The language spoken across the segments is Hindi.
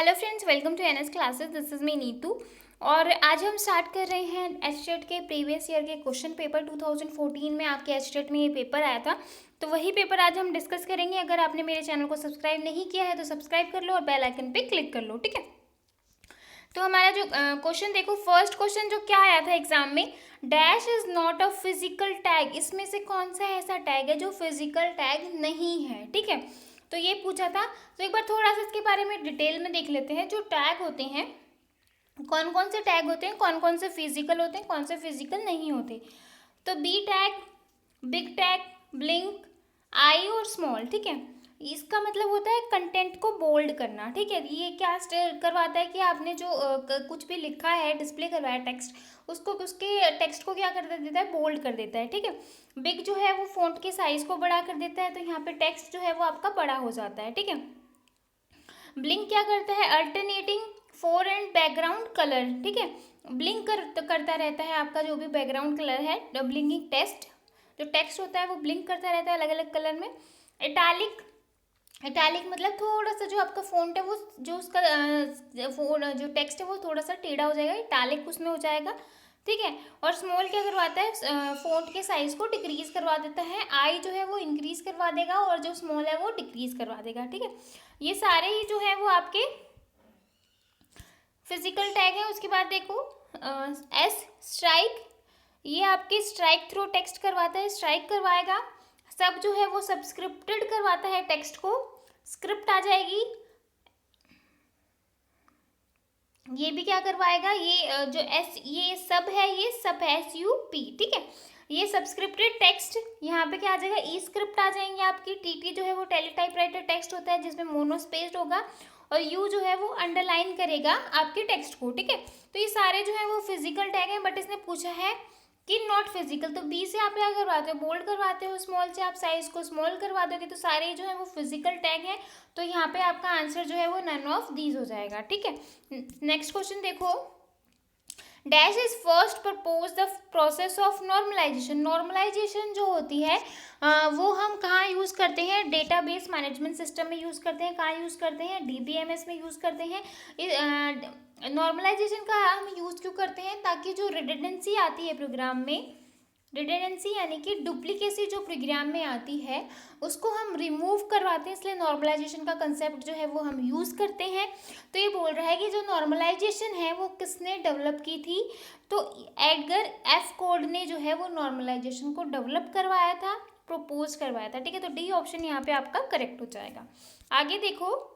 Hello friends, welcome to NS classes. This is me Neetu. और आज हम स्टार्ट कर रहे हैं एचटेट के प्रीवियस ईयर के क्वेश्चन पेपर। 2014 में आपके एचटेट में ये पेपर आया था, तो वही पेपर आज हम डिस्कस करेंगे। अगर आपने मेरे चैनल को सब्सक्राइब नहीं किया है तो सब्सक्राइब कर लो और बेल आइकन पे क्लिक कर लो, ठीक है। तो हमारा जो क्वेश्चन देखो, फर्स्ट क्वेश्चन जो क्या आया था एग्जाम में, dash is not a physical tag. इसमें से कौन सा ऐसा टैग है जो फिजिकल टैग नहीं है, ठीक है। तो ये पूछा था। तो एक बार थोड़ा सा इसके बारे में डिटेल में देख लेते हैं। जो टैग होते हैं, कौन कौन से टैग होते हैं, कौन कौन से फिजिकल होते हैं, कौन से फिजिकल नहीं होते। तो B tag, big tag, blink, I और स्मॉल, ठीक है। इसका मतलब होता है कंटेंट को बोल्ड करना, ठीक है। ये क्या करवाता है कि आपने जो कुछ भी लिखा है, डिस्प्ले करवाया टेक्स्ट, उसको उसके टेक्स्ट को क्या कर देता है, बोल्ड कर देता है, ठीक है। बिग जो है वो फॉन्ट के साइज को बड़ा कर देता है, तो यहाँ पे टेक्स्ट जो है वो आपका बड़ा हो जाता है, ठीक है। ब्लिंक क्या करता है, alternating four and background colour, ठीक है। ब्लिंक करता रहता है आपका जो भी बैकग्राउंड कलर है, ब्लिंकिंग टेक्स्ट, जो टेक्स्ट होता है वो ब्लिंक करता रहता है अलग अलग कलर में। इटैलिक, इटैलिक मतलब थोड़ा सा जो आपका फॉन्ट है वो, जो उसका जो टेक्स्ट है वो थोड़ा सा टेढ़ा हो जाएगा, इटैलिक उसमें हो जाएगा, ठीक है। और स्मॉल क्या करवाता है, फॉन्ट के साइज को डिक्रीज करवा देता है। आई जो है वो इंक्रीज करवा देगा और जो स्मॉल है वो डिक्रीज करवा देगा, ठीक है। ये सारे ही जो है वो आपके फिजिकल टैग है। उसके बाद देखो एस स्ट्राइक, ये आपके स्ट्राइक थ्रू टेक्स्ट करवाता है, स्ट्राइक करवाएगा। सब जो है वो सब्सक्रिप्टेड करवाता है टेक्स्ट को, स्क्रिप्ट आ जाएगी। ये भी क्या करवाएगा, ये जो एस, ये सब है, ये सब है, SUP, ठीक है। ये सब्सक्रिप्टेड टेक्स्ट, यहाँ पे क्या आ जाएगा, ई स्क्रिप्ट आ जाएंगे आपकी। TT जो है वो टेलीटाइपराइटर टेक्स्ट होता है जिसमें मोनोस्पेस्ड होगा, और यू जो है वो अंडरलाइन करेगा आपके टेक्स्ट को, ठीक है। तो ये सारे जो है वो फिजिकल टैग है, बट इसने पूछा है कि नॉट फिजिकल। तो बी से आप क्या करवाते हो, बोल्ड करवाते हो, स्मॉल से आप साइज को स्मॉल करवा दोगे, तो सारे जो है वो फिजिकल टैग है। तो यहाँ पे आपका आंसर जो है वो नन ऑफ दीज हो जाएगा, ठीक है। नेक्स्ट क्वेश्चन देखो, dash is first propose the process of normalization. Normalization जो होती है वो हम कहाँ यूज़ करते हैं, डेटाबेस मैनेजमेंट सिस्टम में यूज़ करते हैं। कहाँ यूज़ करते हैं, DBMS में यूज़ करते हैं। नॉर्मलाइजेशन का हम यूज़ क्यों करते हैं, ताकि जो रिडंडेंसी आती है प्रोग्राम में, रिडंडेंसी यानी कि डुप्लीकेसी जो प्रोग्राम में आती है उसको हम रिमूव करवाते हैं, इसलिए नॉर्मलाइजेशन का कंसेप्ट जो है वो हम यूज़ करते हैं। तो ये बोल रहा है कि जो नॉर्मलाइजेशन है वो किसने डेवलप की थी, तो एडगर एफ कोड ने जो है वो नॉर्मलाइजेशन को डेवलप करवाया था, प्रपोज करवाया था, ठीक है। तो डी ऑप्शन यहाँ पे आपका करेक्ट हो जाएगा। आगे देखो,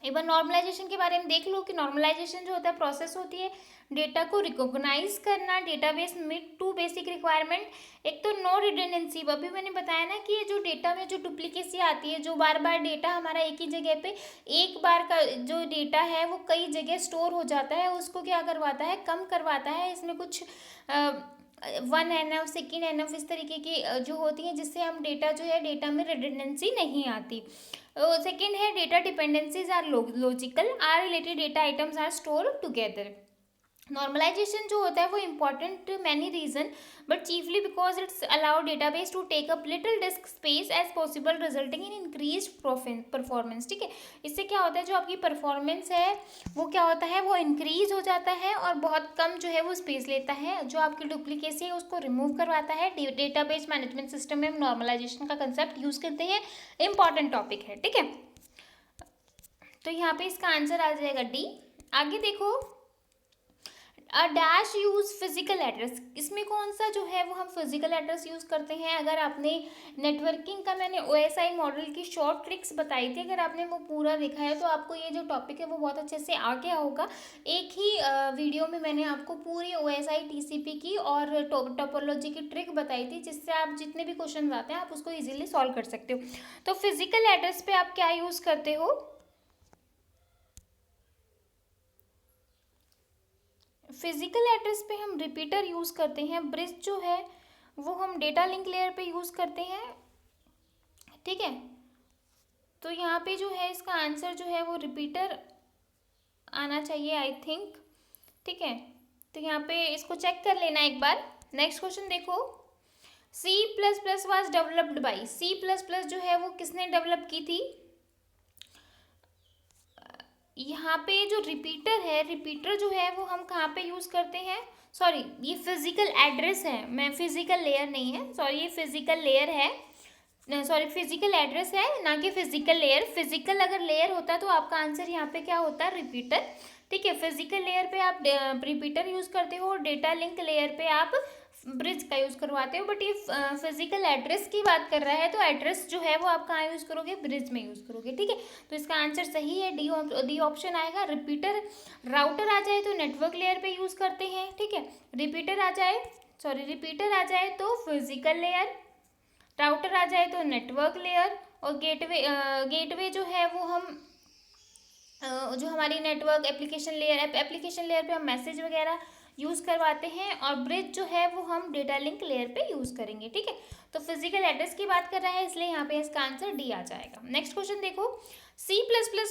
एक बार नॉर्मलाइजेशन के बारे में देख लो कि नॉर्मलाइजेशन जो होता है प्रोसेस होती है डेटा को रिकॉग्नाइज करना, database meet to basic requirement. एक तो नो रिडंडेंसी, अभी मैंने बताया ना कि ये जो डेटा में जो डुप्लीकेसी आती है, जो बार बार डेटा हमारा एक ही जगह पे, एक बार का जो डेटा है वो कई जगह स्टोर हो जाता है, उसको क्या करवाता है, कम करवाता है। इसमें कुछ 1NF, सेकेंड NF इस तरीके की जो होती हैं, जिससे हम डेटा जो है, डेटा में रिडंडेंसी नहीं आती। सेकेंड है data dependencies are logical, are related data items are store together. Normalization जो होता है वो important many reason, but chiefly because it's allow database to take up little disk space as possible, resulting in increase performance, ठीक है। इससे क्या होता है, जो आपकी परफॉर्मेंस है वो क्या होता है, वो इंक्रीज हो जाता है और बहुत कम जो है वो स्पेस लेता है। जो आपकी डुप्लीकेसी है उसको रिमूव करवाता है। डेटाबेस मैनेजमेंट सिस्टम में हम नॉर्मलाइजेशन का कंसेप्ट यूज करते हैं, इंपॉर्टेंट टॉपिक है, ठीक है। तो यहाँ पे इसका आंसर आ जाएगा डी। आगे देखो, a dash use physical address, इसमें कौन सा जो है वो हम फिजिकल एड्रेस यूज़ करते हैं। अगर आपने नेटवर्किंग का, मैंने OSI मॉडल की शॉर्ट ट्रिक्स बताई थी, अगर आपने वो पूरा देखा है तो आपको ये जो टॉपिक है वो बहुत अच्छे से आ गया होगा। एक ही वीडियो में मैंने आपको पूरी OSI TCP की और टोपोलॉजी की ट्रिक बताई थी, जिससे आप जितने भी क्वेश्चन आते हैं आप उसको ईजिली सॉल्व कर सकते हो। तो फिजिकल एड्रेस पे आप क्या यूज़ करते हो, फिजिकल एड्रेस पे हम रिपीटर यूज़ करते हैं। ब्रिज जो है वो हम डेटा लिंक लेयर पे यूज़ करते हैं, ठीक है। तो यहाँ पे जो है इसका आंसर जो है वो रिपीटर आना चाहिए, आई थिंक, ठीक है। तो यहाँ पे इसको चेक कर लेना एक बार। नेक्स्ट क्वेश्चन देखो, C++ was developed by, C++ जो है वो किसने डेवलप की थी, यहाँ पे जो रिपीटर है, रिपीटर जो है वो हम कहाँ पे यूज़ करते हैं, सॉरी ये फिजिकल एड्रेस है, मैं फिजिकल लेयर नहीं है, सॉरी ये फिजिकल लेयर है, सॉरी फिजिकल एड्रेस है ना कि फिजिकल लेयर। फिजिकल अगर लेयर होता तो आपका आंसर यहाँ पे क्या होता, रिपीटर। ठीक है, फिजिकल लेयर पे आप रिपीटर यूज़ करते हो और डेटा लिंक लेयर पे आप ब्रिज का यूज़ करवाते हो, बट ये फिजिकल एड्रेस की बात कर रहा है तो एड्रेस जो है वो आप कहाँ यूज़ करोगे, ब्रिज में यूज़ करोगे। ठीक है, तो इसका आंसर सही है, डी ऑप्शन आएगा। रिपीटर, राउटर आ जाए तो नेटवर्क लेयर पे यूज़ करते हैं। ठीक है, रिपीटर आ जाए, सॉरी रिपीटर आ जाए तो फिजिकल लेयर, राउटर आ जाए तो नेटवर्क लेयर, और गेटवे, गेटवे जो है वो हम जो हमारी नेटवर्क एप्लीकेशन लेयर पे हम मैसेज वगैरह यूज़ करवाते हैं, और ब्रिज जो है वो हम डेटा लिंक लेयर पे यूज़ करेंगे। ठीक है, तो फिजिकल एड्रेस की बात कर रहा है इसलिए यहाँ पे इसका आंसर डी आ जाएगा। नेक्स्ट क्वेश्चन देखो, C++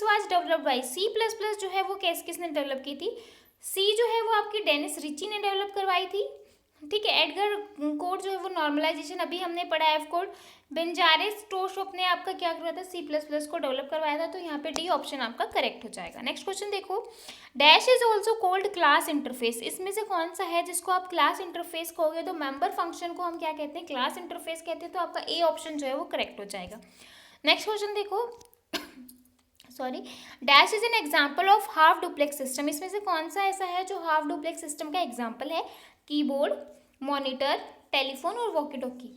was developed by, C++ जो है वो किसने डेवलप की थी, सी जो है वो आपकी डेनिस रिची ने डेवलप करवाई थी। ठीक है, एडगर कोड जो है वो नॉर्मलाइजेशन अभी हमने पढ़ा है, एफ कोड। बेंजारिस टोशोप ने आपका क्या करवाया था, C++ को डेवलप करवाया था, तो यहाँ पे डी ऑप्शन आपका करेक्ट हो जाएगा। नेक्स्ट क्वेश्चन देखो, dash is also called class interface, इसमें से कौन सा है जिसको आप क्लास इंटरफेस कहोगे, तो मेंबर फंक्शन को हम क्या कहते हैं, क्लास इंटरफेस कहते हैं, तो आपका ए ऑप्शन जो है वो करेक्ट हो जाएगा। नेक्स्ट क्वेश्चन देखो, sorry, dash is an example of half duplex system, इसमें से कौन सा ऐसा है जो हाफ डुप्लेक्स सिस्टम का एग्जाम्पल है, कीबोर्ड, मॉनिटर, टेलीफोन और वॉकी टॉकी।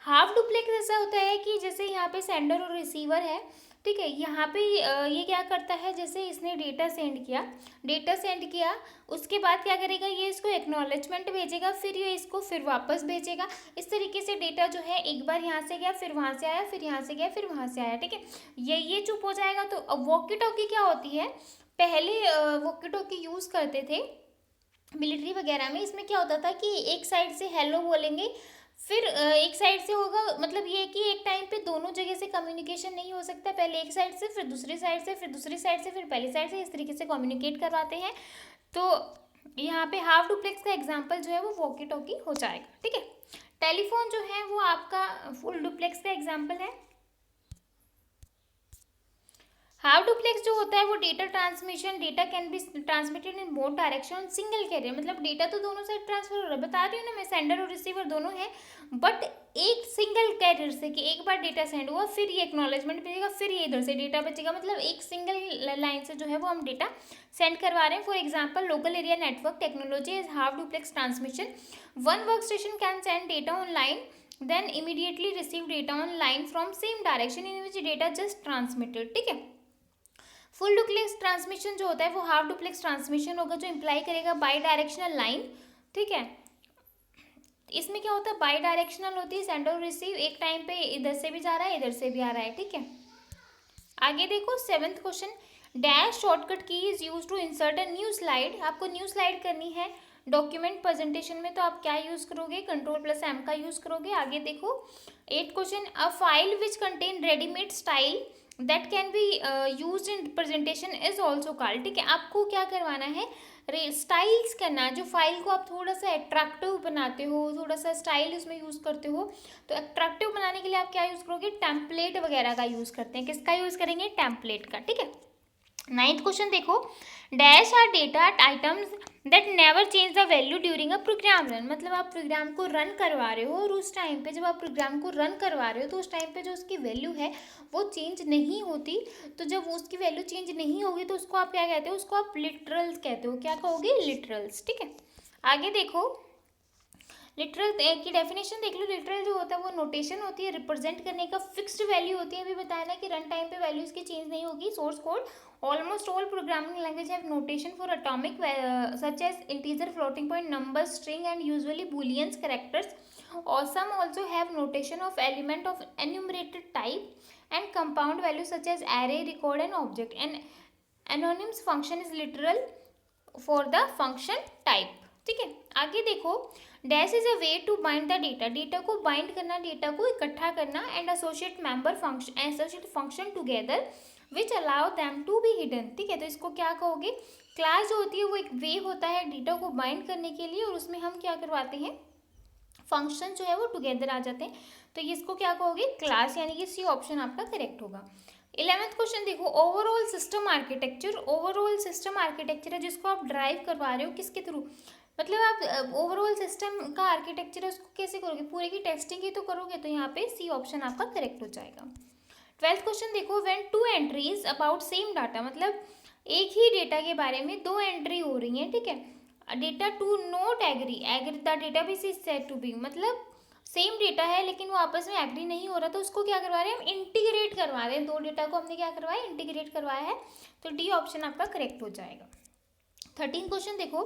हाफ डुप्लेक्स ऐसा होता है कि जैसे यहाँ पे सेंडर और रिसीवर है। ठीक है, यहाँ पे ये क्या करता है, जैसे इसने डेटा सेंड किया, उसके बाद क्या करेगा, ये इसको एक्नॉलेजमेंट भेजेगा, फिर ये इसको फिर वापस भेजेगा। इस तरीके से डेटा जो है एक बार यहाँ से गया, फिर वहाँ से आया, फिर यहाँ से गया, फिर वहाँ से आया। ठीक है, ये चुप हो जाएगा। तो अब वॉकी टॉकी क्या होती है, पहले वॉकी टॉकी यूज़ करते थे मिलिट्री वगैरह में। इसमें क्या होता था कि एक साइड से हेलो बोलेंगे, फिर एक साइड से होगा, मतलब ये कि एक टाइम पे दोनों जगह से कम्युनिकेशन नहीं हो सकता, पहले एक साइड से, फिर दूसरी साइड से, फिर दूसरी साइड से, फिर पहली साइड से, इस तरीके से कम्युनिकेट करवाते हैं। तो यहाँ पे हाफ डुप्लेक्स का एग्जांपल जो है वो वॉकी टॉकी हो जाएगा। ठीक है, टेलीफोन जो है वो आपका फुल डुप्लेक्स का एग्जाम्पल है। हाफ डुप्लेक्स जो होता है वो data transmission, data can be transmitted in both direction single carrier, मतलब डेटा तो दोनों साइड ट्रांसफर हो रहा है, बता रही हूँ ना मैं, सेंडर और रिसीवर दोनों है, बट एक सिंगल कैरियर से, कि एक बार डेटा सेंड हुआ, फिर ये एक्नॉलेजमेंट भेजेगा, फिर ये इधर से डेटा बचेगा, मतलब एक सिंगल लाइन से जो है वो हम डेटा सेंड करवा रहे हैं। For example local area network technology is half duplex transmission, one work station can send data online then immediately receive data online from same direction in which data just transmitted। ठीक है, फुल डुप्लेक्स ट्रांसमिशन जो होता है वो हाफ डुप्लेक्स ट्रांसमिशन होगा, जो इंप्लाई करेगा बाई डायरेक्शनल लाइन। ठीक है, इसमें क्या होता है, बाई डायरेक्शनल होती है, सेंड और रिसीव, एक टाइम पे इधर से भी जा रहा है, इधर से भी आ रहा है। ठीक है, आगे देखो 7th क्वेश्चन, डैश शॉर्टकट की is use to insert a new slide, आपको न्यू स्लाइड करनी है डॉक्यूमेंट प्रेजेंटेशन में, तो आप क्या यूज करोगे, Ctrl+M का यूज करोगे। आगे देखो 8th question, a file which contain readymade style that can be use in presentation is also called. ठीक है, आपको क्या करवाना है, स्टाइल्स करना है, जो फाइल को आप थोड़ा सा अट्रैक्टिव बनाते हो, थोड़ा सा स्टाइल उसमें यूज़ करते हो, तो अट्रैक्टिव बनाने के लिए आप क्या यूज़ करोगे, टेम्पलेट वगैरह का यूज़ करते हैं। किसका यूज़ करेंगे, टेम्पलेट का। ठीक है, 9th क्वेश्चन देखो, dash are data items that never change the value during a program run, मतलब आप प्रोग्राम को रन करवा रहे हो और उस टाइम पे जब आप प्रोग्राम को रन करवा रहे हो तो उस टाइम पे जो उसकी वैल्यू है वो चेंज नहीं होती। तो जब उसकी वैल्यू चेंज नहीं होगी तो उसको आप क्या कहते हो, उसको आप लिटरल्स कहते हो। क्या कहोगे, लिटरल्स। ठीक है, आगे देखो लिटरल की डेफिनेशन देख लो। लिटरल जो होता है वो नोटेशन होती है रिप्रेजेंट करने का, फिक्स्ड वैल्यू होती है। अभी बताया ना कि रन टाइम पे वैल्यूज की चेंज नहीं होगी। Source code, almost all programming language have notation for atomic such as integer, floating point, number, string and usually booleans characters, और some also have notation of element of enumerated type and compound values such as array, record and object, and anonyms function is literal for the function type। ठीक है, आगे देखो, dash is a way to bind the data, data को बाइंड करना, डेटा को इकट्ठा करना, and associate member function, associate function together which allow them to be hidden. ठीक है, तो इसको क्या कहोगे, क्लास जो होती है वो एक वे होता है डेटा को बाइंड करने के लिए, और उसमें हम क्या करवाते हैं, फंक्शन जो है वो टुगेदर आ जाते हैं, तो इसको क्या कहोगे, क्लास, यानी कि सी ऑप्शन आपका करेक्ट होगा। 11th क्वेश्चन देखो, overall system architecture. Overall system architecture है जिसको आप ड्राइव करवा रहे हो किसके थ्रू, मतलब आप ओवरऑल सिस्टम का आर्किटेक्चर है उसको कैसे करोगे, पूरे की टेस्टिंग ही तो करोगे, तो यहाँ पे सी ऑप्शन आपका करेक्ट हो जाएगा। 12th क्वेश्चन देखो, when to entries about same data, मतलब एक ही डेटा के बारे में दो एंट्री हो रही हैं, ठीक है, data to not agree agree the database is said to be, मतलब सेम डेटा है लेकिन वो आपस में एग्री नहीं हो रहा, तो उसको क्या करवा रहे हैं हम, इंटीग्रेट करवा रहे हैं, दो डेटा को हमने क्या करवाया, इंटीग्रेट करवाया है, तो डी ऑप्शन आपका करेक्ट हो जाएगा। 13 क्वेश्चन देखो,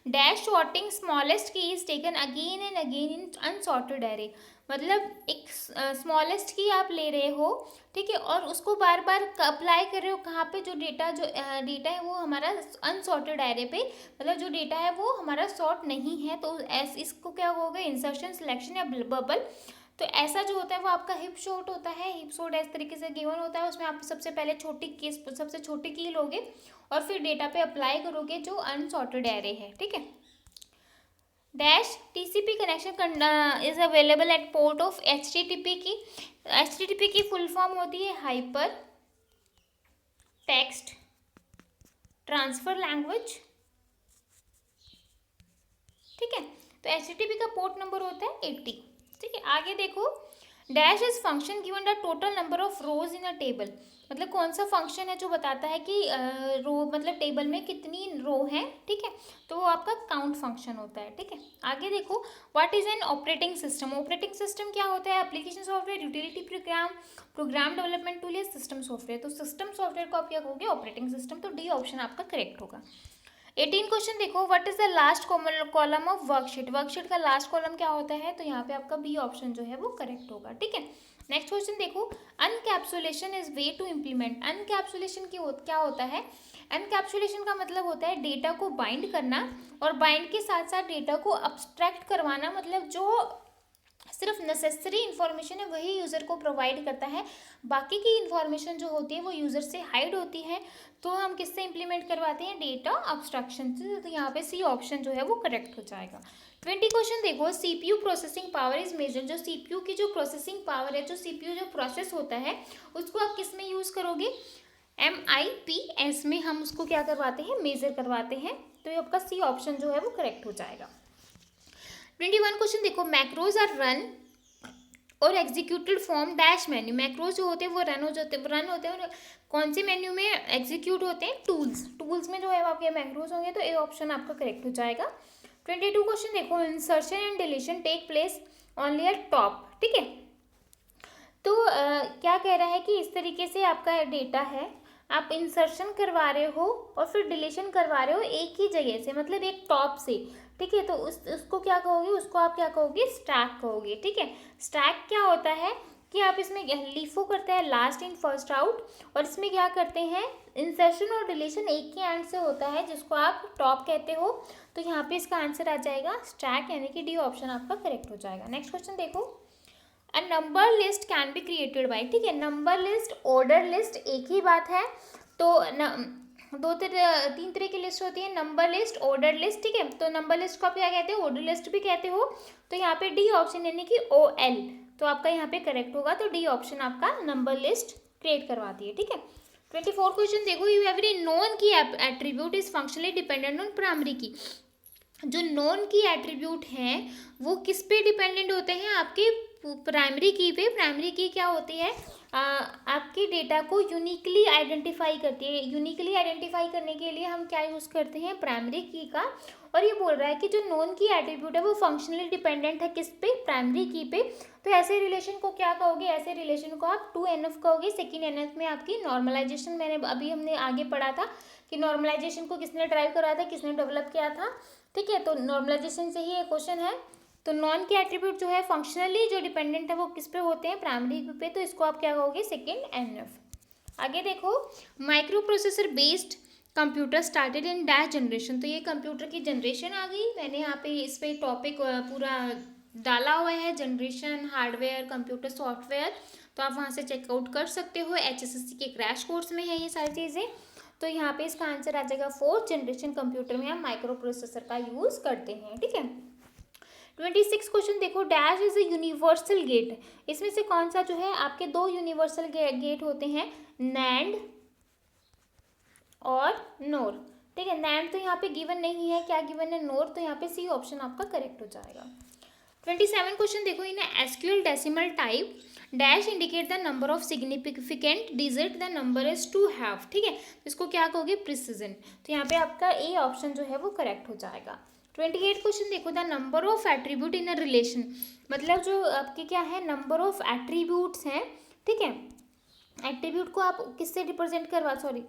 डैश सॉर्टिंग स्मॉलेस्ट की is taken again and again in unsorted array, मतलब एक स्मॉलेस्ट की आप ले रहे हो, ठीक है, और उसको बार बार अप्लाई कर रहे हो कहाँ पे, जो डेटा है वो हमारा अनसॉर्टेड एरे पे, मतलब जो डेटा है वो हमारा सॉर्ट नहीं है, तो इसको क्या होगा, इंसर्शन सिलेक्शन या बबल। तो ऐसा जो होता है वो आपका हिप शॉट होता है, हिप शॉट इस तरीके से गिवन होता है, उसमें आप सबसे पहले सबसे छोटी की लोगे और फिर डेटा पे अप्लाई करोगे जो अनसॉर्टेड एरे है, ठीक है। Dash TCP connection is available at port of HTTP की फुल फॉर्म होती है हाइपर टेक्स्ट ट्रांसफर लैंग्वेज, ठीक है, तो एचटीटीपी का पोर्ट नंबर होता है 80, ठीक है। आगे देखो, dash is function given the total number of rose in a table, मतलब कौन सा फंक्शन है जो बताता है कि रो मतलब टेबल में कितनी रो है, ठीक है, तो वो आपका काउंट फंक्शन होता है, ठीक है। आगे देखो, what is an operating system. Operating system क्या होता है, application software, utility programme development tool या सिस्टम सॉफ्टवेयर, तो सिस्टम सॉफ्टवेयर को आप क्या कहोगे, ऑपरेटिंग सिस्टम, तो डी ऑप्शन आपका करेक्ट होगा। 18 क्वेश्चन देखो, what is the last column of worksheet. Worksheet का लास्ट कॉलम क्या होता है, तो यहाँ पे आपका बी ऑप्शन जो है वो करेक्ट होगा, ठीक है। नेक्स्ट क्वेश्चन देखो, अनकैप्सुलेशन इज वे टू इम्प्लीमेंट। अनकैप्सुलेशन क्या होता है, अनकैप्सुलेशन का मतलब होता है डेटा को बाइंड करना और बाइंड के साथ साथ डेटा को अब्स्ट्रैक्ट करवाना, मतलब जो सिर्फ नेसेसरी इन्फॉर्मेशन है वही यूज़र को प्रोवाइड करता है, बाकी की इन्फॉर्मेशन जो होती है वो यूज़र से हाइड होती है, तो हम किससे इम्प्लीमेंट करवाते हैं, डेटा अब्स्ट्रैक्शन से, तो यहाँ पे सी ऑप्शन जो है वो करेक्ट हो जाएगा। 20 क्वेश्चन देखो, CPU processing power is major. जो सीपीयू की जो प्रोसेसिंग पावर है, जो सीपीयू जो प्रोसेस होता है उसको आप किस में यूज़ करोगे, MIPS में हम उसको क्या करवाते हैं, मेजर करवाते हैं, तो ये आपका सी ऑप्शन जो है वो करेक्ट हो जाएगा। 21 क्वेश्चन देखो, मैक्रोज आर रन और executed from dash menu. Macros जो होते हैं वो रन होते हैं और कौन से मेन्यू में एग्जीक्यूट होते हैं, टूल्स में जो है आपके मैक्रोज होंगे, तो ए ऑप्शन आपका करेक्ट हो जाएगा। 22 क्वेश्चन देखो, insertion and deletion take place only at top, ठीक है, तो क्या कह रहा है कि इस तरीके से आपका डेटा है, आप इंसर्शन करवा रहे हो और फिर डिलीशन करवा रहे हो एक ही जगह से, मतलब एक टॉप से, ठीक है, तो उसको क्या कहोगे, उसको आप क्या कहोगे, स्टैक कहोगे, ठीक है। स्टैक क्या होता है कि आप इसमें लीफो करते हैं लास्ट इन फर्स्ट आउट, और इसमें क्या करते हैं, इंसर्शन और डिलीशन एक ही एंड से होता है जिसको आप टॉप कहते हो, तो यहाँ पे इसका आंसर आ जाएगा स्टैक, यानी कि डी ऑप्शन आपका करेक्ट हो जाएगा। नेक्स्ट क्वेश्चन देखो, a number list can be created by, ठीक है, नंबर लिस्ट ऑर्डर लिस्ट एक ही बात है, तो तीन तरह की लिस्ट होती है, नंबर लिस्ट, ऑर्डर लिस्ट, ठीक है, तो नंबर लिस्ट को आप क्या कहते हो, ऑर्डर लिस्ट भी कहते हो, तो यहाँ पे डी ऑप्शन यानी कि OL, तो आपका यहाँ पे करेक्ट होगा, तो डी ऑप्शन आपका नंबर लिस्ट क्रिएट करवाती है, ठीक है। 24 क्वेश्चन देखो, यू एवरी नॉन की attribute is functionally dependent on primary की। जो नॉन की एट्रीब्यूट हैं वो किस पे डिपेंडेंट होते हैं, आपके प्राइमरी की पे। प्राइमरी की क्या होती है, आपके डेटा को यूनिकली आइडेंटिफाई करती है। यूनिकली आइडेंटिफाई करने के लिए हम क्या यूज़ करते हैं, प्राइमरी की का, और ये बोल रहा है कि जो नॉन की एट्रीब्यूट है वो फंक्शनली डिपेंडेंट है किस पे, प्राइमरी की पे, तो ऐसे रिलेशन को क्या कहोगे, ऐसे रिलेशन को आप 2NF कहोगे। सेकेंड NF में आपकी नॉर्मलाइजेशन, हमने आगे पढ़ा था कि नॉर्मलाइजेशन को किसने ड्राइव करा था, किसने डेवलप किया था, ठीक है, तो नॉर्मलाइजेशन से ही ये क्वेश्चन है। तो नॉन के एट्रीब्यूट जो है फंक्शनली जो डिपेंडेंट है वो किस पे होते हैं, प्राइमरी पे, तो इसको आप क्या कहोगे, सेकेंड NF। आगे देखो, micro processor based computer started in dash generation, तो ये कंप्यूटर की जनरेशन आ गई, मैंने यहाँ पे इस पे टॉपिक पूरा डाला हुआ है, जनरेशन, हार्डवेयर, कंप्यूटर सॉफ्टवेयर, तो आप वहाँ से चेकआउट कर सकते हो, HSSC के क्रैश कोर्स में है ये सारी चीज़ें। तो यहाँ पे इसका आंसर आ जाएगा 4th जनरेशन कंप्यूटर में हम माइक्रो प्रोसेसर का यूज़ करते हैं, ठीक है। 26 क्वेश्चन देखो, dash is a universal gate, इसमें से कौन सा जो है आपके दो यूनिवर्सल गेट होते हैं, नैंड और नोर, ठीक है। नैंड तो यहाँ पे गिवन नहीं है, क्या गिवन है, नोर, तो यहाँ पे सी ऑप्शन आपका करेक्ट हो जाएगा। 27 क्वेश्चन देखो, in SQL decimal type dash indicate the number of significant digit the number is to have, ठीक है, तो इसको क्या कहोगे, प्रिसिजन, तो यहाँ पे आपका ए ऑप्शन जो है वो करेक्ट हो जाएगा। 28 क्वेश्चन देखो, the number of attribute in a relation, मतलब जो आपके क्या है, नंबर ऑफ एट्रीब्यूट्स हैं, ठीक है। एट्रीब्यूट को आप किससे रिप्रेजेंट करवा, सॉरी,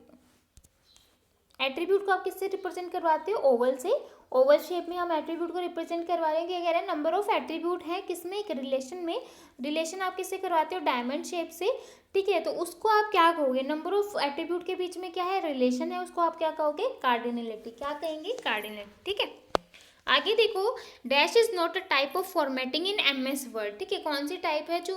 एट्रीब्यूट को आप किससे रिप्रेजेंट करवाते हो, ओवल से, ओवल शेप में हम एट्रीब्यूट को रिप्रेजेंट करवा रहे हैं। क्या कह रहे हैं, नंबर ऑफ एट्रीब्यूट है किसमें, एक रिलेशन में, रिलेशन आप किससे करवाते हो, डायमंड शेप से, ठीक है, तो उसको आप क्या कहोगे, नंबर ऑफ एट्रीब्यूट के बीच में क्या है, रिलेशन है, उसको आप क्या कहोगे, कार्डिनलिटी, क्या कहेंगे, कार्डिनलिटी, ठीक है। आगे देखो, dash is not a type of formatting in MS word, ठीक है, कौन सी टाइप है जो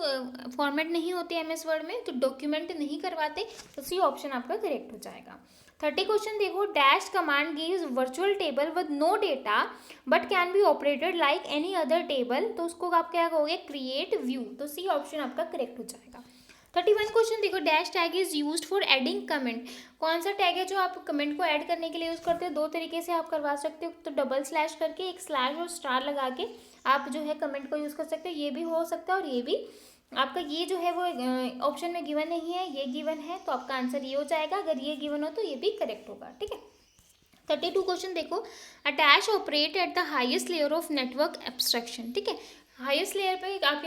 फॉर्मेट नहीं होती एमएस वर्ड में, तो डॉक्यूमेंट नहीं करवाते, तो सी ऑप्शन आपका करेक्ट हो जाएगा। 30 क्वेश्चन देखो, dash command gives virtual table with no data but can be operated like any other table, तो उसको आप क्या कहोगे, क्रिएट व्यू, तो सी ऑप्शन आपका करेक्ट हो जाएगा। 31 क्वेश्चन देखो, dash tag is used for adding comment, कौन सा टैग है जो आप कमेंट को ऐड करने के लिए यूज करते हो, दो तरीके से आप करवा सकते हो, तो डबल स्लैश करके, एक स्लैश और स्टार लगा के आप जो है कमेंट को यूज कर सकते हो, ये भी हो सकता है, और ये भी आपका ये जो है वो ऑप्शन में गिवन नहीं है, ये गिवन है, तो आपका आंसर ये हो जाएगा, अगर ये गिवन हो तो ये भी करेक्ट होगा, ठीक है। 32 क्वेश्चन देखो, attach operate at the highest layer of network abstraction, ठीक है, हाईएस्ट लेयर पे आप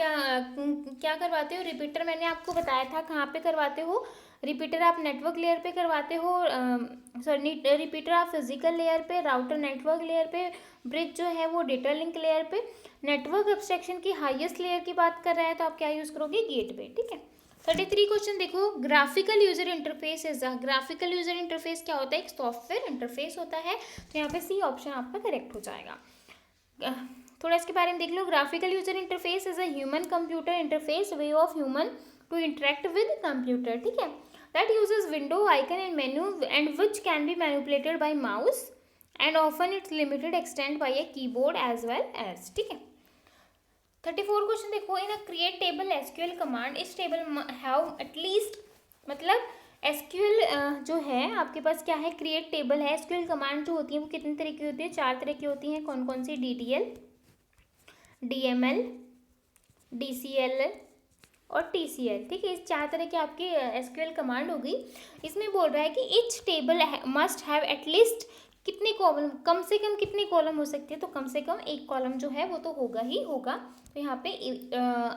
क्या करवाते हो, रिपीटर मैंने आपको बताया था कहाँ पे करवाते हो, रिपीटर आप नेटवर्क लेयर पे करवाते हो, सॉरी, रिपीटर आप फिजिकल लेयर पे, राउटर नेटवर्क लेयर पे, ब्रिज जो है वो डेटा लिंक लेयर पे, नेटवर्क एब्स्ट्रैक्शन की हाईएस्ट लेयर की बात कर रहा है तो आप क्या यूज़ करोगे, गेटवे, ठीक है। 33 क्वेश्चन देखो, graphical user interface is graphical user interface क्या होता है, एक सॉफ्टवेयर इंटरफेस होता है, तो यहाँ पे सी ऑप्शन आपका करेक्ट हो जाएगा। थोड़ा इसके बारे में देख लो, graphical user interface is a human computer interface way of human to interact with computer, ठीक है, that uses window icon and menu and which can be manipulated by mouse and often it's limited extend by a keyboard as well as, ठीक है। 34 क्वेश्चन देखो, in a create table SQL command इस टेबल हैव एटलीस्ट, मतलब एसक्यूएल जो है आपके पास क्या है, क्रिएट टेबल है, एसक्यूएल कमांड जो होती है वो कितने तरह की होती है, 4 तरह की होती हैं, कौन कौन सी, डीटीएल, डीएमएल, डीसीएल और टीसीएल, ठीक है, इस 4 तरह की आपकी एसक्यूएल कमांड होगी। इसमें बोल रहा है कि each table must have at least कितने कॉलम, कम से कम कितने कॉलम हो सकते हैं, तो कम से कम एक कॉलम जो है वो तो होगा ही होगा, तो यहाँ पे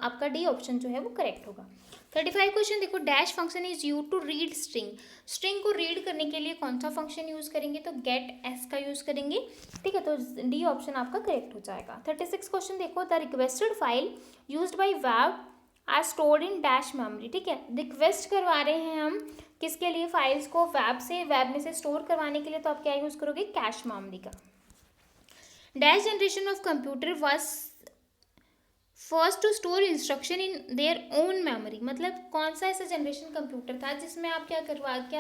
आपका डी ऑप्शन जो है वो करेक्ट होगा। 35 क्वेश्चन देखो, dash function is use to read string, string को रीड करने के लिए कौन सा फंक्शन यूज करेंगे, तो गेट एस का यूज करेंगे, ठीक है, तो डी ऑप्शन आपका करेक्ट हो जाएगा। 36 क्वेश्चन देखो, the requested file used by web are stored in dash memory, ठीक है, रिक्वेस्ट करवा रहे हैं हम किसके लिए, फाइल्स को वेब में से स्टोर करवाने के लिए, तो आप क्या यूज करोगे, कैश मेमोरी का। Dash generation of computer was first to store instruction in their own memory, मतलब कौन सा ऐसा जनरेशन कंप्यूटर था जिसमें आप क्या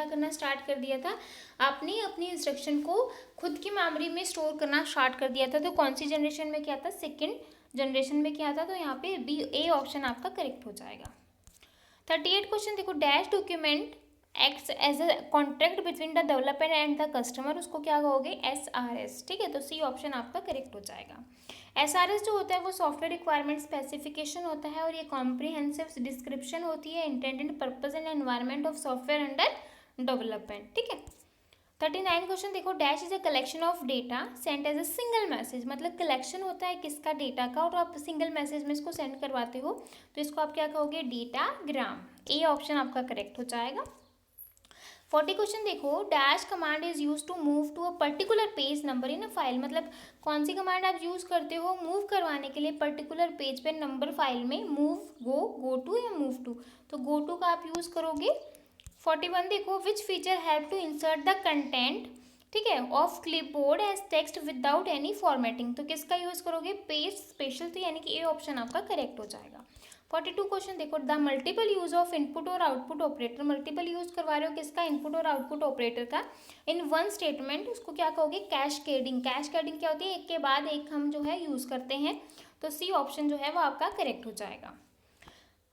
करना स्टार्ट कर दिया था, आपने अपनी इंस्ट्रक्शन को खुद की मेमोरी में स्टोर करना स्टार्ट कर दिया था, तो कौन सी जनरेशन में क्या था, सेकेंड जनरेशन में क्या था, तो यहाँ पे बी ए ऑप्शन आपका करेक्ट हो जाएगा। 38 क्वेश्चन देखो, dash document acts as a contract between the developer and the customer, उसको क्या कहोगे, SRS, ठीक है, तो सी ऑप्शन आपका करेक्ट हो जाएगा। SRS जो होता है वो सॉफ्टवेयर रिक्वायरमेंट स्पेसिफिकेशन होता है, और ये कॉम्प्रिहेंसिव डिस्क्रिप्शन होती है, intended purpose and environment of software under development, ठीक है। 39 क्वेश्चन देखो, dash is a collection of data sent as a single message, मतलब कलेक्शन होता है किसका, डेटा का, और आप सिंगल मैसेज में इसको सेंड करवाते हो, तो इसको आप क्या कहोगे, डेटाग्राम, ए ऑप्शन आपका करेक्ट हो जाएगा। 40 क्वेश्चन देखो, dash command is use to move to a particular page number in a file, मतलब कौन सी कमांड आप यूज करते हो मूव करवाने के लिए पर्टिकुलर पेज पे नंबर फाइल में, मूव, गो टू या मूव टू, तो गो टू का आप यूज करोगे। 41 देखो, which feature help to insert the content, ठीक है, of clipboard as text without any formatting, तो किसका यूज करोगे, पेज स्पेशल, तो यानी कि ए ऑप्शन आपका करेक्ट हो जाएगा। 42 क्वेश्चन देखो, the multiple use of input और आउटपुट ऑपरेटर, मल्टीपल यूज करवा रहे हो किसका, इनपुट और आउटपुट ऑपरेटर का, इन वन स्टेटमेंट, उसको क्या कहोगे, कैस्केडिंग, कैस्केडिंग क्या होती है, एक के बाद एक हम जो है यूज करते हैं, तो सी ऑप्शन जो है वो आपका करेक्ट हो जाएगा।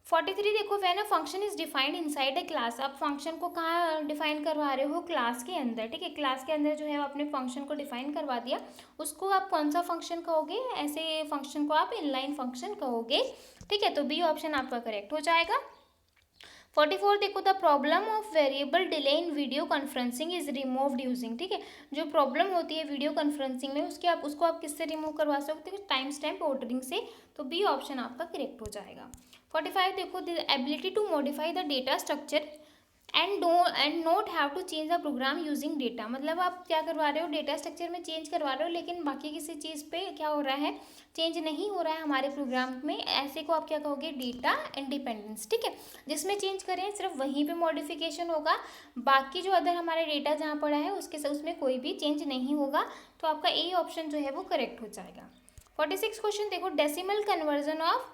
43 देखो, when a function is defined inside a class. आप फंक्शन को कहाँ डिफाइन करवा रहे हो? क्लास के अंदर, ठीक है। क्लास के अंदर जो है आपने फंक्शन को डिफाइन करवा दिया, उसको आप कौन सा फंक्शन कहोगे? ऐसे फंक्शन को आप इनलाइन फंक्शन कहोगे, ठीक है। तो बी ऑप्शन आपका करेक्ट हो जाएगा। 44 देखो, the problem of variable delay in video conferencing is removed using, ठीक है। जो प्रॉब्लम होती है वीडियो कॉन्फ्रेंसिंग में, उसको आप किससे रिमूव करवा सकते हो? टाइम स्टैम्प ऑर्डरिंग से। तो बी ऑप्शन आपका करेक्ट हो जाएगा। 45 देखो, the ability to modify the data structure and not have to change the program using data. मतलब आप क्या करवा रहे हो? डेटा स्ट्रक्चर में चेंज करवा रहे हो, लेकिन बाकी किसी चीज़ पे क्या हो रहा है? चेंज नहीं हो रहा है हमारे प्रोग्राम में। ऐसे को आप क्या कहोगे? डेटा इंडिपेंडेंस, ठीक है। जिसमें चेंज करें सिर्फ वहीं पे मॉडिफिकेशन होगा, बाकी जो अदर हमारा डेटा जहाँ पड़ा है उसमें कोई भी चेंज नहीं होगा। तो आपका ए ऑप्शन जो है वो करेक्ट हो जाएगा। 46 क्वेश्चन देखो, decimal conversion of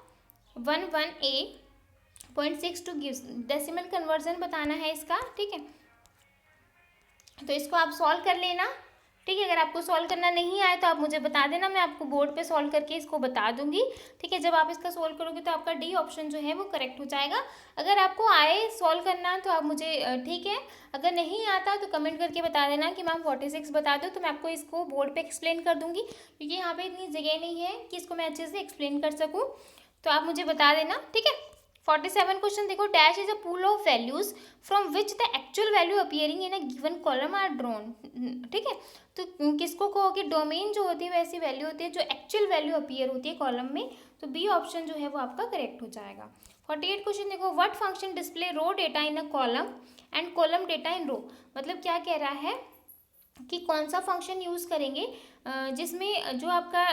11A.6 two gives. Decimal conversion बताना है इसका, ठीक है। तो इसको आप सॉल्व कर लेना, ठीक है। अगर आपको सॉल्व करना नहीं आए तो आप मुझे बता देना, मैं आपको बोर्ड पे सॉल्व करके इसको बता दूंगी, ठीक है। जब आप इसका सॉल्व करोगे तो आपका डी ऑप्शन जो है वो करेक्ट हो जाएगा। अगर आपको आए सॉल्व करना तो आप मुझे ठीक है, अगर नहीं आता तो कमेंट करके बता देना कि मैम 46 बता दो, तो मैं आपको इसको बोर्ड पे एक्सप्लेन कर दूंगी, क्योंकि यहाँ पे इतनी जगह नहीं है कि इसको मैं अच्छे से एक्सप्लेन कर सकूँ। तो आप मुझे बता देना, ठीक है। 47 क्वेश्चन देखो, dash is a pool of values from which the actual value appearing in a given column are drawn, ठीक है। तो किसको कहोगे? डोमेन जो होती है वैसी वैल्यू होती है जो एक्चुअल वैल्यू अपीयर होती है कॉलम में। तो बी ऑप्शन जो है वो आपका करेक्ट हो जाएगा। 48 क्वेश्चन देखो, what function display row data in a column and column data in row. मतलब क्या कह रहा है कि कौन सा फंक्शन यूज़ करेंगे जिसमें जो आपका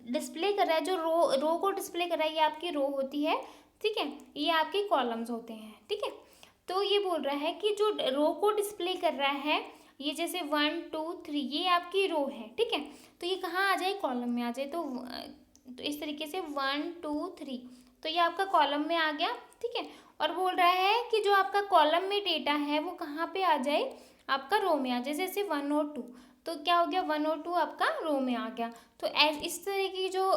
डिस्प्ले कर रहा है, जो रो को डिस्प्ले कर रहा है, ये आपकी रो होती है, ठीक है। ये आपके कॉलम्स होते हैं, ठीक है। तो ये बोल रहा है कि जो रो को डिस्प्ले कर रहा है, ये जैसे 1 2 3 ये आपकी रो है, ठीक है। तो ये कहाँ आ जाए? कॉलम में आ जाए। तो इस तरीके से 1 2 3, तो ये आपका कॉलम में आ गया, ठीक है। और बोल रहा है कि जो आपका कॉलम में डेटा है वो कहाँ पे आ जाए? आपका रो में आ जाए। जैसे 1 और 2, तो क्या हो गया? 1 और 2 आपका रो में आ गया। तो इस तरह की जो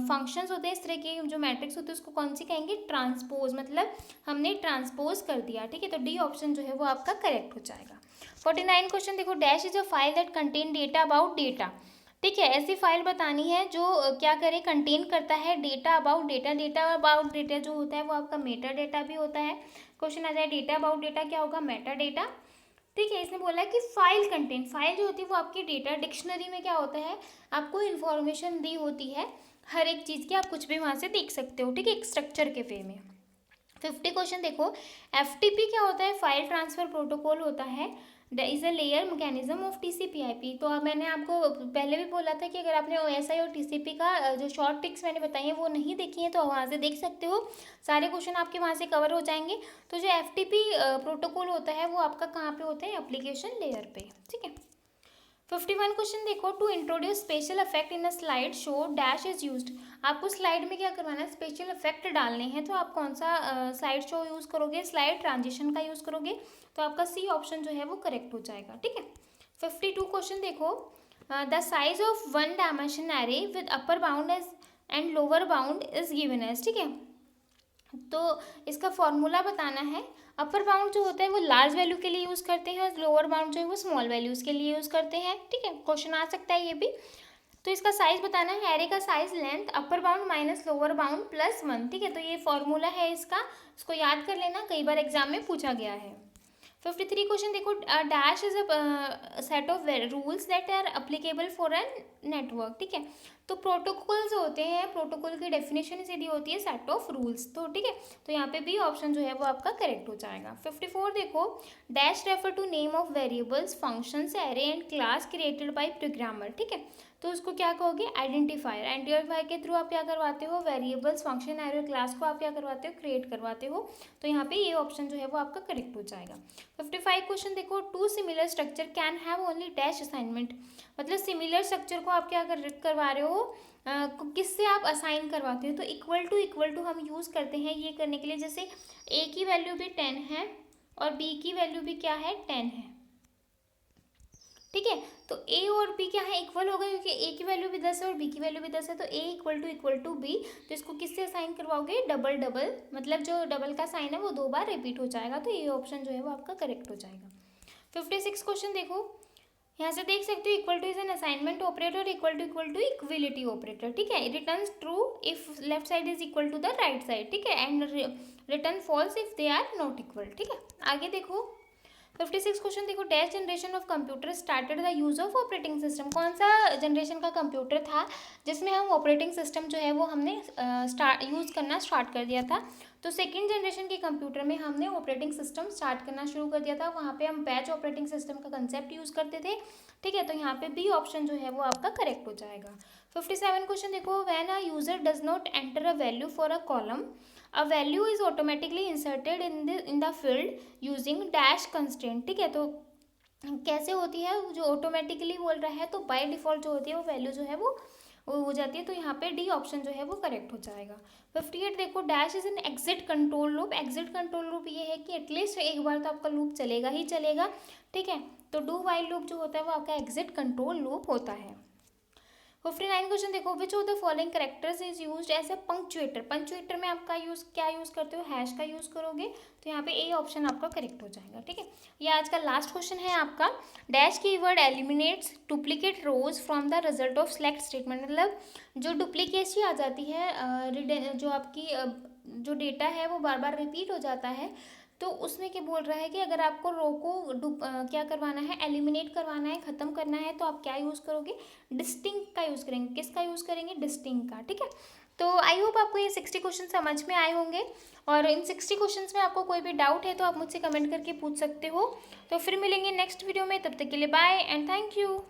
फंक्शंस होते हैं, इस तरह के जो मैट्रिक्स होते हैं, उसको कौन सी कहेंगे? ट्रांसपोज। मतलब हमने ट्रांसपोज कर दिया, ठीक है। तो डी ऑप्शन जो है वो आपका करेक्ट हो जाएगा। 49 क्वेश्चन देखो, dash is a file that contain data about data, ठीक है। ऐसी फाइल बतानी है जो क्या करे? कंटेन करता है data about data. Data about data जो होता है वो आपका मेटा डेटा भी होता है। क्वेश्चन आ जाए डेटा अबाउट डेटा क्या होगा? मेटा डेटा, ठीक है। इसने बोला है कि फाइल कंटेंट, फाइल जो होती है वो आपकी डेटा। डिक्शनरी में क्या होता है? आपको इन्फॉर्मेशन दी होती है हर एक चीज़ की, आप कुछ भी वहाँ से देख सकते हो, ठीक है, एक स्ट्रक्चर के वे में। 50 क्वेश्चन देखो, एफटीपी क्या होता है? फाइल ट्रांसफर प्रोटोकॉल होता है। Is a layer mechanism of टीसीपी/आईपी। तो अब मैंने आपको पहले भी बोला था कि अगर आपने ओएसआई और टीसीपी का जो शॉर्ट ट्रिक्स मैंने बताई हैं वो नहीं देखी हैं तो वहाँ से देख सकते हो, सारे क्वेश्चन आपके वहाँ से कवर हो जाएंगे। तो जो एफटीपी प्रोटोकॉल होता है वो आपका कहाँ पे होता है? एप्लीकेशन लेयर पे, ठीक है। 51 क्वेश्चन देखो, to introduce special effect in a slide show dash is used. आपको स्लाइड में क्या करवाना है? स्पेशल इफेक्ट डालने हैं। तो आप कौन सा स्लाइड शो यूज़ करोगे? स्लाइड ट्रांजिशन का यूज़ करोगे। तो आपका सी ऑप्शन जो है वो करेक्ट हो जाएगा, ठीक है। 52 क्वेश्चन देखो, the size of one dimension array with upper bound and lower bound is given as, ठीक है। तो इसका फॉर्मूला बताना है। अपर बाउंड जो होता है वो लार्ज वैल्यू के लिए यूज़ करते हैं, और लोअर बाउंड जो है वो स्मॉल वैल्यूज़ के लिए यूज़ करते हैं, ठीक है। क्वेश्चन आ सकता है ये भी। तो इसका साइज बताना है, एरे का size length upper bound minus lower bound plus 1, ठीक है। तो ये फॉर्मूला है इसको याद कर लेना, कई बार एग्जाम में पूछा गया है। 53 क्वेश्चन देखो, dash is a set of rules that are applicable for an network, ठीक है। तो प्रोटोकॉल्स होते हैं, प्रोटोकॉल की डेफिनेशन सीधी होती है सेट ऑफ रूल्स, तो ठीक है। तो यहाँ पे भी ऑप्शन जो है वो आपका करेक्ट हो जाएगा। 54 देखो, dash refer to name of variables functions array and class created by programmer, ठीक है। तो उसको क्या कहोगे? आइडेंटिफायर। आइडेंटिफायर के थ्रू आप क्या करवाते हो? वेरिएबल्स फंक्शन एरे क्लास को आप क्या करवाते हो? क्रिएट करवाते हो। तो यहाँ पे ये ऑप्शन जो है वो आपका करेक्ट हो जाएगा। 55 क्वेश्चन देखो, two similar structure can have only dash assignment. मतलब सिमिलर स्ट्रक्चर को आप क्या करवा रहे हो? किससे आप असाइन करवाते हो? तो इक्वल टू हम यूज़ करते हैं ये करने के लिए। जैसे ए की वैल्यू भी 10 है और बी की वैल्यू भी क्या है? 10 है, ठीक है। तो ए और बी क्या है, इक्वल हो गए, क्योंकि ए की वैल्यू भी 10 है और बी की वैल्यू भी 10 है, तो ए इक्वल टू बी। तो इसको किससे साइन करवाओगे, डबल डबल, मतलब जो डबल का साइन है वो 2 बार रिपीट हो जाएगा, तो ये ऑप्शन जो है वो आपका करेक्ट हो जाएगा। 56 क्वेश्चन देखो, यहाँ से देख सकते हो equal to is an assignment operator, equal to equality operator, ठीक है। Return true if left side is equal to the right side, ठीक है, and return false if they are not equal, ठीक है। आगे देखो 56 क्वेश्चन देखो, dash generation of computer started the use of operating system. कौन सा जनरेशन का कंप्यूटर था जिसमें हम ऑपरेटिंग सिस्टम जो है वो हमने यूज़ करना स्टार्ट कर दिया था। तो सेकेंड जनरेशन के कंप्यूटर में हमने ऑपरेटिंग सिस्टम स्टार्ट करना शुरू कर दिया था, वहाँ पे हम बैच ऑपरेटिंग सिस्टम का कंसेप्ट यूज़ करते थे, ठीक है। तो यहाँ पे बी ऑप्शन जो है वो आपका करेक्ट हो जाएगा। 57 क्वेश्चन देखो, when a user does not enter a value for a column, a value is automatically inserted in the field using dash constraint, ठीक है। तो कैसे होती है, जो ऑटोमेटिकली बोल रहा है तो बाय डिफॉल्ट जो होती है वो वैल्यू जो है वो हो जाती है, तो यहाँ पे डी ऑप्शन जो है वो करेक्ट हो जाएगा। 58 देखो, dash is an exit control loop. Exit control loop ये है कि एटलीस्ट एक बार तो आपका लूप चलेगा ही चलेगा, ठीक है। तो डू वाइल लूप जो होता है वो आपका एग्जिट कंट्रोल लूप होता है। 59 क्वेश्चन देखो, which of the following characters is used as a punctuator. Punctuator में आपका क्या यूज़ करते हो, हैश का यूज़ करोगे, तो यहाँ पे ए ऑप्शन आपका करेक्ट हो जाएगा, ठीक है। ये आज का लास्ट क्वेश्चन है आपका, dash keyword eliminates duplicate rows from the result of select statement. मतलब जो डुप्लीकेसी आ जाती है, जो आपकी जो डेटा है वो बार बार रिपीट हो जाता है, तो उसमें क्या बोल रहा है कि अगर आपको रो को क्या करवाना है, एलिमिनेट करवाना है, ख़त्म करना है, तो आप क्या यूज़ करोगे, डिस्टिंक्ट का यूज़ करेंगे। किसका यूज़ करेंगे, डिस्टिंक्ट का, ठीक है। तो आई होप आपको ये 60 क्वेश्चन समझ में आए होंगे, और इन 60 क्वेश्चंस में आपको कोई भी डाउट है तो आप मुझसे कमेंट करके पूछ सकते हो। तो फिर मिलेंगे नेक्स्ट वीडियो में, तब तक के लिए बाय एंड थैंक यू।